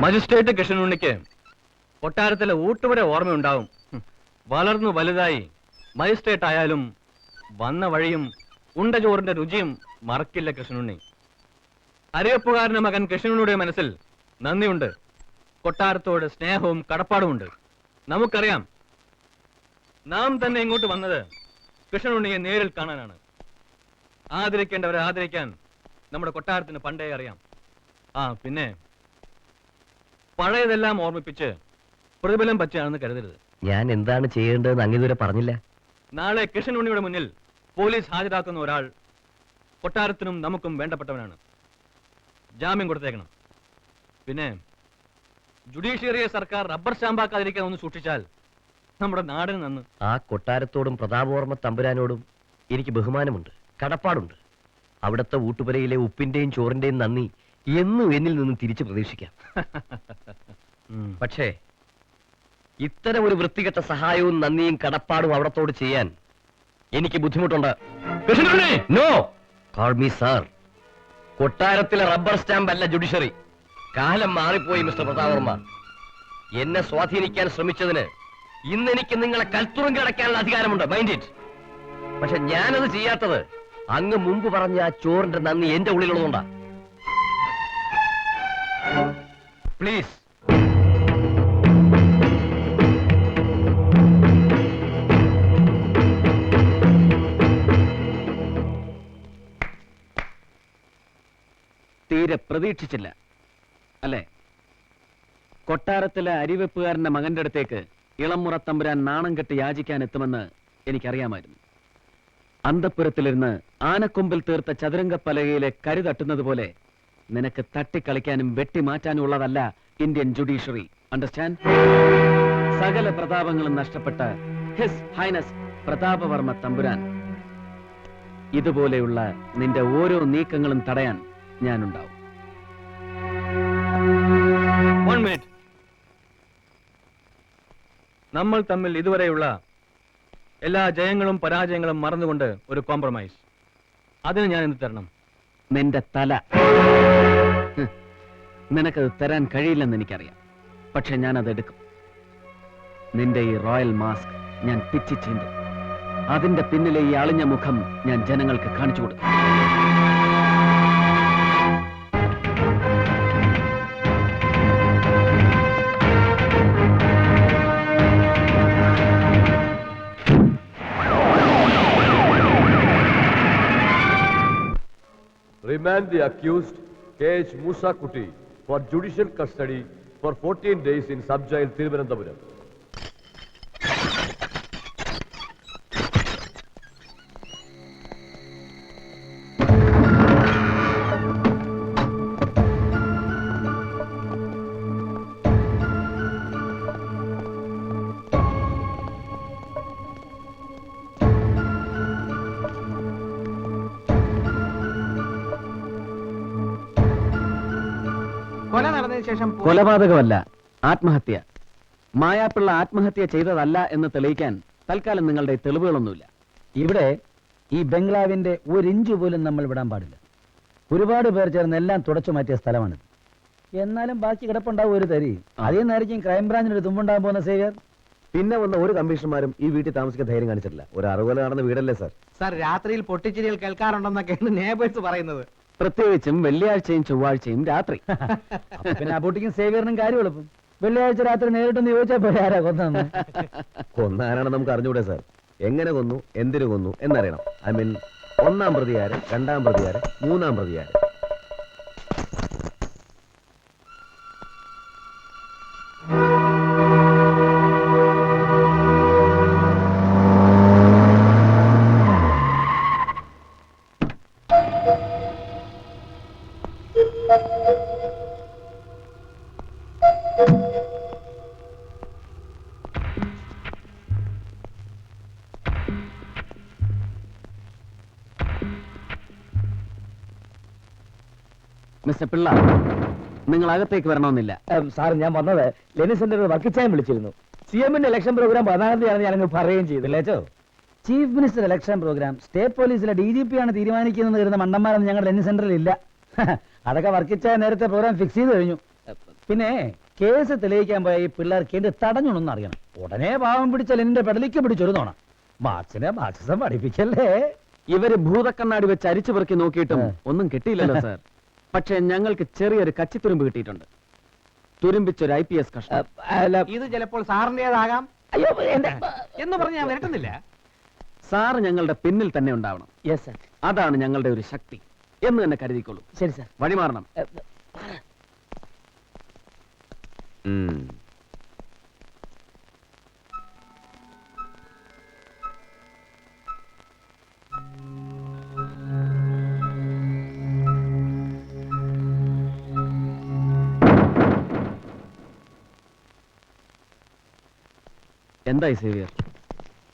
Magistrate കൃഷ്ണനുണ്ണിക്ക് കൊട്ടാരത്തിലെ ഊട്ടുവരെ ഓർമ്മയുണ്ടാവും. വളർന്നു വലുതായി മജിസ്ട്രേറ്റ് ആയാലും വന്ന വഴിയും ഉണ്ട ചോറിന്റെ രുചിയും മറക്കില്ല കൃഷ്ണനുണ്ണി. അരിയപ്പുകാരന്റെ മകൻ കൃഷ്ണനുണ്ണിയുടെ മനസ്സിൽ നന്ദിയുണ്ട്. കൊട്ടാരത്തോട് സ്നേഹവും കടപ്പാടുമുണ്ട്. നമുക്കറിയാം, നാം തന്നെ ഇങ്ങോട്ട് വന്നത് കൃഷ്ണനുണ്ണിയെ നേരിൽ കാണാനാണ്. ആദരിക്കേണ്ടവരെ ആദരിക്കാൻ നമ്മുടെ കൊട്ടാരത്തിന് പണ്ടേ അറിയാം. പിന്നെ പഴയതെല്ലാം ഓർമ്മിപ്പിച്ച് പ്രതിഫലം പറ്റുകയാണെന്ന് കരുതരുത്. ഞാൻ എന്താണ് ചെയ്യേണ്ടതെന്ന് അങ്ങേതുവരെ പറഞ്ഞില്ല. നാളെ കൃഷ്ണനുണ്ണിയുടെ മുന്നിൽ പോലീസ് ഹാജരാക്കുന്ന ഒരാൾ കൊട്ടാരത്തിനും നമുക്കും വേണ്ടപ്പെട്ടവനാണ്. ജാമ്യം കൊടുത്തേക്കണം. പിന്നെ ജുഡീഷ്യറിയെ സർക്കാർ റബ്ബർ സ്റ്റാമ്പാക്കാതിരിക്കാൻ ഒന്ന് സൂക്ഷിച്ചാൽ നമ്മുടെ നാടിന് നന്ന്. ആ കൊട്ടാരത്തോടും പ്രതാപവർമ്മ തമ്പുരാനോടും എനിക്ക് ബഹുമാനമുണ്ട്, കടപ്പാടുണ്ട്. അവിടുത്തെ ഊട്ടുപുരയിലെ ഉപ്പിന്റെയും ചോറിന്റെയും നന്ദി എന്നും എന്നിൽ നിന്നും തിരിച്ചു പ്രതീക്ഷിക്കാം. പക്ഷേ ഇത്തരം ഒരു വൃത്തികെട്ട സഹായവും നന്ദിയും കടപ്പാടും അവിടത്തോട് ചെയ്യാൻ എനിക്ക് ബുദ്ധിമുട്ടുണ്ട്. No, call me sir. കൊട്ടാരത്തിലെ റബ്ബർ സ്റ്റാമ്പ് അല്ല ജുഡീഷ്യറി. കാലം മാറിപ്പോയി മിസ്റ്റർ പ്രതാപവർമ്മ. എന്നെ സ്വാധീനിക്കാൻ ശ്രമിച്ചതിന് ഇന്ന് എനിക്ക് നിങ്ങളെ കൽത്തുറുങ്കി അടയ്ക്കാനുള്ള അധികാരമുണ്ട്, മൈൻഡ് ഇറ്റ്. പക്ഷെ ഞാനത് ചെയ്യാത്തത് അങ്ങ് മുമ്പ് പറഞ്ഞ ആ ചോറിന്റെ നന്ദി എന്റെ ഉള്ളിലുള്ളതുകൊണ്ടാ. പ്ലീസ്. തീരെ പ്രതീക്ഷിച്ചില്ല അല്ലേ? കൊട്ടാരത്തിലെ അരിവെപ്പുകാരന്റെ മകന്റെ അടുത്തേക്ക് ഇളമുറ തമ്പുരാൻ നാണം കെട്ട് യാചിക്കാൻ എത്തുമെന്ന് എനിക്കറിയാമായിരുന്നു. അന്തഃപുരത്തിലിരുന്ന് ആനക്കൊമ്പിൽ തീർത്ത ചതുരംഗപ്പലകയിലെ കരു തട്ടുന്നത് പോലെ നിനക്ക് തട്ടിക്കളിക്കാനും വെട്ടിമാറ്റാനും ഉള്ളതല്ല ഇന്ത്യൻ ജുഡീഷ്യറി. അണ്ടർസ്റ്റാൻഡ്? സകല പ്രതാപങ്ങളും നഷ്ടപ്പെട്ട ഹിസ് ഹൈനസ് പ്രതാപവർമ്മ തമ്പുരാൻ ഇതുപോലെയുള്ള നിന്റെ ഓരോ നീക്കങ്ങളും തടയാൻ ഞാനുണ്ടാവും. 1 മിനിറ്റ്. നമ്മൾ തമ്മിൽ ഇതുവരെയുള്ള എല്ലാ ജയങ്ങളും പരാജയങ്ങളും മറന്നുകൊണ്ട് ഒരു കോംപ്രമൈസ്. അതിന് ഞാൻ എന്ത് തരണം? നിന്റെ തല. നിനക്കത് തരാൻ കഴിയില്ലെന്ന് എനിക്കറിയാം. പക്ഷെ ഞാനത് എടുക്കും. നിന്റെ ഈ റോയൽ മാസ്ക് ഞാൻ പിച്ചി ചീന്തും. അതിന്റെ പിന്നിലെ ഈ അളിഞ്ഞ മുഖം ഞാൻ ജനങ്ങൾക്ക് കാണിച്ചു കൊടുക്കും. Remand the accused K.H. Musa Kuti for judicial custody for 14 days in sub-jail Thiruvananthapuram. കൊലപാതകമല്ല, ആത്മഹത്യ. മായാപ്പിള്ള ആത്മഹത്യ ചെയ്തതല്ല എന്ന് തെളിയിക്കാൻ തൽക്കാലം നിങ്ങളുടെ തെളിവുകളൊന്നുമില്ല. ഇവിടെ ഈ ബംഗ്ലാവിന്റെ 1 ഇഞ്ച് പോലും നമ്മൾ വിടാൻ പാടില്ല. ഒരുപാട് പേർ ചേർന്ന് എല്ലാം തുടച്ചു മാറ്റിയ സ്ഥലമാണിത്. എന്നാലും ബാക്കി കിടപ്പുണ്ടാവും ഒരു തരി. അതേ നേരേക്കും ക്രൈംബ്രാഞ്ചിനൊരു തുമ്പുണ്ടാകാൻ പോകുന്ന സേവ്യർ. പിന്നെ വന്ന ഒരു കമ്മീഷണർമാരും ഈ വീട്ടിൽ താമസിക്കാൻ ധൈര്യം കാണിച്ചിട്ടില്ല. ഒരു അറുകൊല നടന്ന വീടല്ലേ സാർ? സാർ, രാത്രിയിൽ പൊട്ടിച്ചിരികൾ കേൾക്കാറുണ്ടെന്നൊക്കെയാണ് നേബേഴ്സ് പറയുന്നത്. പ്രത്യേകിച്ചും വെള്ളിയാഴ്ചയും ചൊവ്വാഴ്ചയും രാത്രി. പിന്നെ അബൂട്ടിക്കും സേവ്യറിനും കാര്യം എളുപ്പം. വെള്ളിയാഴ്ച രാത്രി നേരിട്ടൊന്ന് ചോദിച്ചാൽ പോലെ ആരാ കൊന്നു? കൊന്നാരാണ് നമുക്ക് അറിഞ്ഞൂടെ സാർ? എങ്ങനെ കൊന്നു, എന്തിനു കൊന്നു എന്നറിയണം. ഐ മീൻ, 1-ാം പ്രതി ആര്, 2-ാം പ്രതി ആര്, 3-ാം പ്രതി ആര്? മിസ്റ്റർ പിള്ള, നിങ്ങൾ അകത്തേക്ക് വരണമെന്നില്ല. സാർ, ഞാൻ വന്നത് ലെനി സെന്ററിൽ വർക്കിച്ചാൻ വിളിച്ചിരുന്നു. CM-ന്റെ ഇലക്ഷൻ പ്രോഗ്രാം 14-ാം തീയതിയാണ് ഞാനങ്ങ് പറയുകയും ചെയ്തില്ലേച്ചോ. Chief minister election programme state പോലീസിലെ DGP ആണ് തീരുമാനിക്കുന്നത്. വരുന്ന മണ്ടന്മാരൊന്നും ഞങ്ങളുടെ ലെനി സെന്ററിൽ ഇല്ല. അതൊക്കെ വർക്കിച്ചാൻ നേരത്തെ പ്രോഗ്രാം ഫിക്സ് ചെയ്ത് കഴിഞ്ഞു. പിന്നെ കേസ് തെളിയിക്കാൻ പോയ ഈ പിള്ളേർക്ക് എന്ത് തടഞ്ഞൊന്നും അറിയണം. ഉടനെ പാവം പിടിച്ചാൽ എന്റെ പെടലിക്ക് പിടിച്ചൊരുന്നോണം. മാർക്സിനെ മാർക്സിസം പഠിപ്പിക്കല്ലേ. ഇവര് ഭൂതക്കണ്ണാടി വെച്ച് അരിച്ചു പെറുക്കി നോക്കിയിട്ടും ഒന്നും കിട്ടിയില്ലല്ലോ സാർ. പക്ഷെ ഞങ്ങൾക്ക് ചെറിയൊരു കച്ചിത്തുരുമ്പ് കിട്ടിയിട്ടുണ്ട്. തുരുമ്പിച്ചൊരു IPS കഷ്ടം. ഇത് ചിലപ്പോൾ സാറിന്റേതാകാം അയ്യോ എന്റെ എന്ന് പറഞ്ഞ് ഞാൻ വരട്ടുന്നില്ല. സാറ് ഞങ്ങളുടെ പിന്നിൽ തന്നെ ഉണ്ടാവണം. Yes sir. അതാണ് ഞങ്ങളുടെ ഒരു ശക്തി എന്ന് തന്നെ കരുതിക്കോളൂ. ശരി സർ. വഴിമാറണം. എന്തായി സേവിയർ?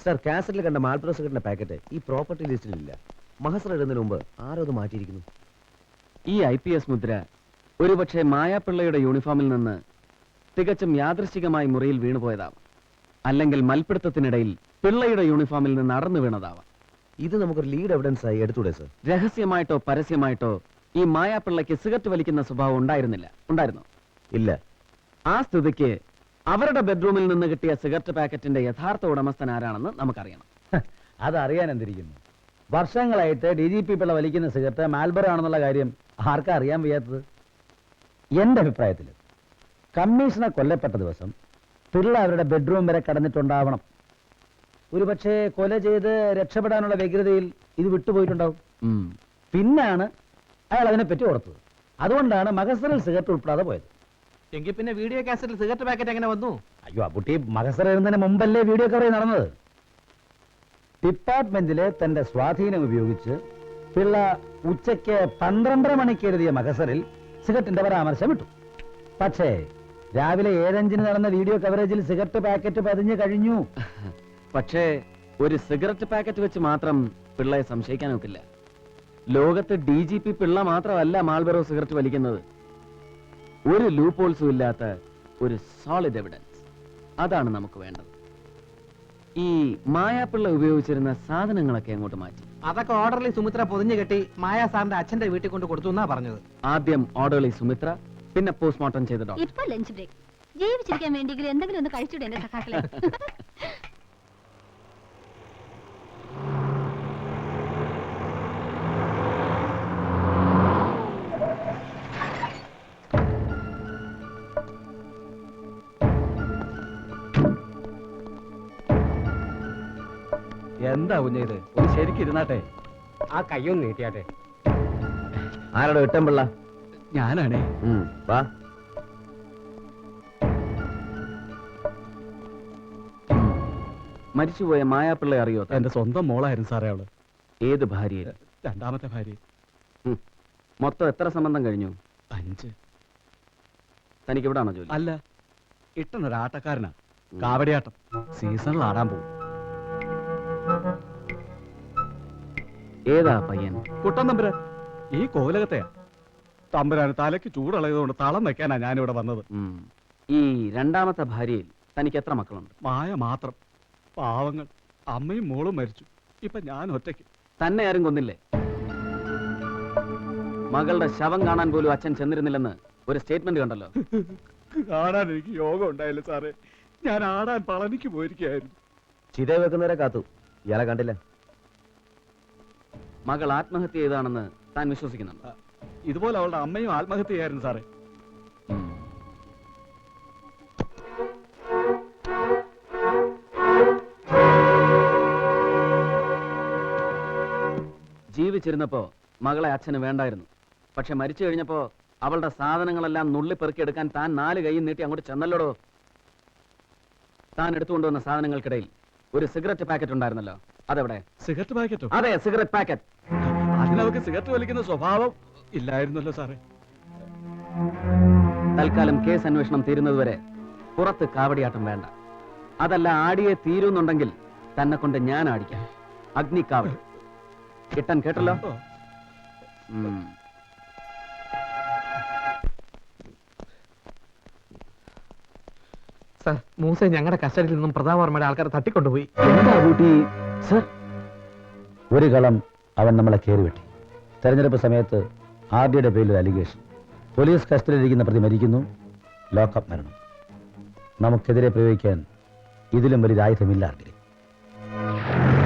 സർ, കാസറ്റിൽ കണ്ട മാൽപ്രോ സിഗരറ്റിന്റെ പാക്കറ്റ് ഈ പ്രോപ്പർട്ടി ലിസ്റ്റിലില്ല. മഹസർ ഇടുന്നതിന് മുമ്പ് ആരോ അത് മാറ്റിയിരിക്കുന്നു. ഈ IPS മുദ്ര ഒരുപക്ഷെ മായാപിള്ളയുടെ യൂണിഫോമിൽ നിന്ന് തികച്ചും യാദൃശ്ചികമായി മുറിയിൽ വീണുപോയതാവാം. അല്ലെങ്കിൽ മൽപിടുത്തത്തിനിടയിൽ പിള്ളയുടെ യൂണിഫോമിൽ നിന്ന് അടർന്നു വീണതാവാം. ഇത് നമുക്കൊരു ലീഡ് എവിഡൻസ് ആയി എടുത്തൂടെ സർ? രഹസ്യമായിട്ടോ പരസ്യമായിട്ടോ ഈ മായാപിള്ളയ്ക്ക് സിഗരറ്റ് വലിക്കുന്ന സ്വഭാവം ഉണ്ടായിരുന്നോ? ഇല്ല. ആ സ്ഥിതിക്ക് അവരുടെ ബെഡ്റൂമിൽ നിന്ന് കിട്ടിയ സിഗരറ്റ് പാക്കറ്റിന്റെ യഥാർത്ഥ ഉടമസ്ഥൻ ആരാണെന്ന് നമുക്കറിയണം. അതറിയാൻ എന്തിരിക്കുന്നു. വർഷങ്ങളായിട്ട് DGP പിള്ള വലിക്കുന്ന സിഗരറ്റ് മാൽബറോ ആണെന്നുള്ള കാര്യം ആർക്കാ അറിയാൻ വയ്യാത്തത്? എന്റെ അഭിപ്രായത്തിൽ കമ്മീഷണർ കൊല്ലപ്പെട്ട ദിവസം പിള്ള അവരുടെ ബെഡ്റൂം വരെ കടന്നിട്ടുണ്ടാവണം. ഒരുപക്ഷെ കൊല ചെയ്ത് രക്ഷപ്പെടാനുള്ള വ്യഗ്രതയിൽ ഇത് വിട്ടുപോയിട്ടുണ്ടാവും. പിന്നാണ് അയാൾ അതിനെപ്പറ്റി ഓർത്തത്. അതുകൊണ്ടാണ് മഹസറിൽ സിഗരറ്റ് ഉൾപ്പെടാതെ പോയത്. എങ്കിൽ പിന്നെ വീഡിയോ കാസറ്റിൽ സിഗരറ്റ് പാക്കറ്റ് എങ്ങനെ വന്നു? അയ്യോ, ആ കുട്ടി മഹസർ എഴുതുന്നതിന് മുമ്പല്ലേ വീഡിയോ കവറേജ് നടന്നത്. ഡിപ്പാർട്ട്മെന്റിലെ തന്റെ സ്വാധീനം ഉപയോഗിച്ച് പിള്ള ഉച്ചയ്ക്ക് 12:30 മണിക്ക് എഴുതിയ മഹസറിൽ സിഗരറ്റിന്റെ പരാമർശം ഇട്ടു. പക്ഷേ രാവിലെ 7:05 നടന്ന വീഡിയോ കവറേജിൽ സിഗരറ്റ് പാക്കറ്റ് പതിഞ്ഞു കഴിഞ്ഞു. പക്ഷേ ഒരു സിഗരറ്റ് പാക്കറ്റ് വെച്ച് മാത്രം പിള്ളയെ സംശയിക്കാൻ ഒക്കില്ല. ലോകത്ത് DGP പിള്ള മാത്രമല്ല മാൾബറോ സിഗരറ്റ് വലിക്കുന്നത്. ഒരു ലൂപ്പോൾസും ഇല്ലാത്ത ഒരു സോളിഡ് എവിഡൻസ്, അതാണ് നമുക്ക് വേണ്ടത്. ഈ മായാപ്പിള്ള ഉപയോഗിച്ചിരുന്ന സാധനങ്ങളൊക്കെ അങ്ങോട്ട് മാറ്റി. അതൊക്കെ ഓർഡറിൽ സുമിത്ര പൊതിഞ്ഞു കെട്ടി മായാ സാറിന്റെ അച്ഛന്റെ വീട്ടിൽ കൊണ്ട് കൊടുത്തു എന്നാ പറഞ്ഞത്. ആദ്യം ഓർഡർലി സുമിത്ര, പിന്നെ പോസ്റ്റ്മോർട്ടം ചെയ്ത ഡോക്ടർ. ഇപ്പൊ ലഞ്ച് ബ്രേക്ക്. ജീവിച്ചിരിക്കാൻ വേണ്ടിയെങ്കിലും എന്തെങ്കിലും ഒന്ന് കഴിച്ചൂടെ എന്റെ സഖാക്കളെ? എന്താ കുഞ്ഞത്? ഒന്ന് ശരിക്കും ഇരുന്നാട്ടെ. ആ കയ്യൊന്ന് നീട്ടിയാട്ടെ. ആരോട് ഇട്ടംപിള്ള? ഞാനാണേ. വാ. മരിച്ചുപോയ മായാപ്പിള്ളയെ അറിയോ? എന്റെ സ്വന്തം മോളായിരുന്നു സാറേ അവള്. ഏത് ഭാര്യ? രണ്ടാമത്തെ ഭാര്യ. മൊത്തം എത്ര സംബന്ധം കഴിഞ്ഞു? 5. തനിക്ക് ഇവിടാണോ ജോലി? അല്ല, ഇട്ടനൊരാട്ടക്കാരനാ. കാവടിയാട്ടം സീസണിൽ ആടാൻ പോകും. ഏതാ പയ്യൻ? കുട്ടൻ തമ്പുരാൻ. ഈ കോലകത്തെയാ. തമ്പുരാന് തലയ്ക്ക് ചൂടുള്ളതുകൊണ്ട് തളം വെക്കാനാ ഞാനിവിടെ വന്നത്. ഈ രണ്ടാമത്തെ ഭാര്യയിൽ തനിക്ക് എത്ര മക്കളുണ്ട്? മായ മാത്രം. പാവങ്ങൾ. അമ്മയും മോളും മരിച്ചു. ഇപ്പൊ ഞാൻ ഒറ്റയ്ക്ക്. തന്നെ ആരും കൊന്നില്ലേ? മകളുടെ ശവം കാണാൻ പോലും അച്ഛൻ ചെന്നിരുന്നില്ലെന്ന് ഒരു സ്റ്റേറ്റ്മെന്റ് കണ്ടല്ലോ. കാണാൻ എനിക്ക് യോഗം ഉണ്ടായില്ല സാറേ. ഞാൻ ആടാൻ പളനിക്ക് പോയിരിക്കുകയായിരുന്നു. ചിത വെക്കുന്നവരെ കാത്തു. ഇയാളെ കണ്ടില്ല. മകൾ ആത്മഹത്യ ചെയ്താണെന്ന് താൻ വിശ്വസിക്കുന്നുണ്ട്? ഇതുപോലെ അവളുടെ അമ്മയും ആത്മഹത്യ ചെയ്യായിരുന്നു സാറേ. ജീവിച്ചിരുന്നപ്പോ മകളെ അച്ഛന് വേണ്ടായിരുന്നു. പക്ഷെ മരിച്ചു കഴിഞ്ഞപ്പോ അവളുടെ സാധനങ്ങളെല്ലാം നുള്ളിപ്പെറുക്കിയെടുക്കാൻ താൻ 4 കൈയും നീട്ടി അങ്ങോട്ട് ചെന്നല്ലോടോ. താൻ എടുത്തുകൊണ്ടുവന്ന സാധനങ്ങൾക്കിടയിൽ ഒരു സിഗരറ്റ് പാക്കറ്റ് ഉണ്ടായിരുന്നല്ലോ, അതെവിടെ? സിഗരറ്റ് പാക്കറ്റോ? അതെ, സിഗരറ്റ് പാക്കറ്റ്. അതിനവർക്ക് സിഗരറ്റ് വലിക്കുന്ന സ്വഭാവം ഇല്ലായിരുന്നല്ലോ സാറേ. തൽക്കാലം കേസ് അന്വേഷണം തീരുന്നതുവരെ പുറത്ത് കാവടിയാട്ടം വേണ്ട. അതല്ല ആടിയെ തീരുന്നുണ്ടെങ്കിൽ തന്നെ കൊണ്ട് ഞാൻ ആടിക്കാം. അഗ്നിക്കാവടി. കിട്ടാൻ കേട്ടല്ലോ. സർ, മൂസ ഞങ്ങളുടെ കസ്റ്റഡിയിൽ നിന്നും പ്രതാപവർമ്മയുടെ ആൾക്കാരെ തട്ടിക്കൊണ്ടുപോയി. എന്താ കൂട്ടി സർ? ഒരു കളം അവൻ നമ്മളെ കയറിവെട്ടി. തെരഞ്ഞെടുപ്പ് സമയത്ത് RDയുടെ പേരിൽ അലിഗേഷൻ. പോലീസ് കസ്റ്റഡിയിലിരിക്കുന്ന പ്രതി മരിക്കുന്നു. ലോക്കപ്പ് മരണം. നമുക്കെതിരെ പ്രയോഗിക്കാൻ ഇതിലും വലിയ ആയുധമില്ല ആർക്കും.